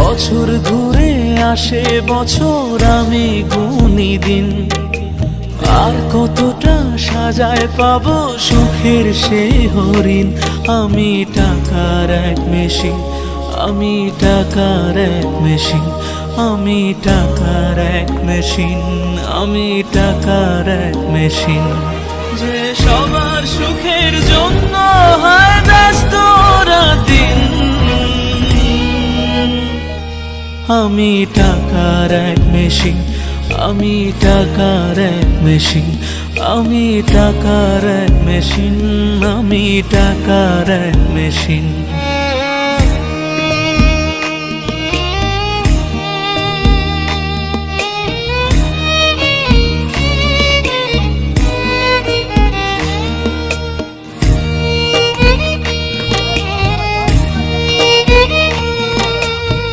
বছর ঘুরে আসে বছর, আমি গুনি দিন। আর কতটা সাজায় পাবো সুখের সেই হরিণ। আমি টাকার এক মেশিন, আমি টাকার এক মেশিন, আমি টাকার এক মেশিন, আমি টাকার এক মেশিন। যে সবার সুখের জন্য হয় ব্যস্ত রাতদিন। আমি টাকার এক মেশিন, আমি টাকার এক মেশিন, আমি টাকার এক মেশিন, আমি টাকার এক মেশিন।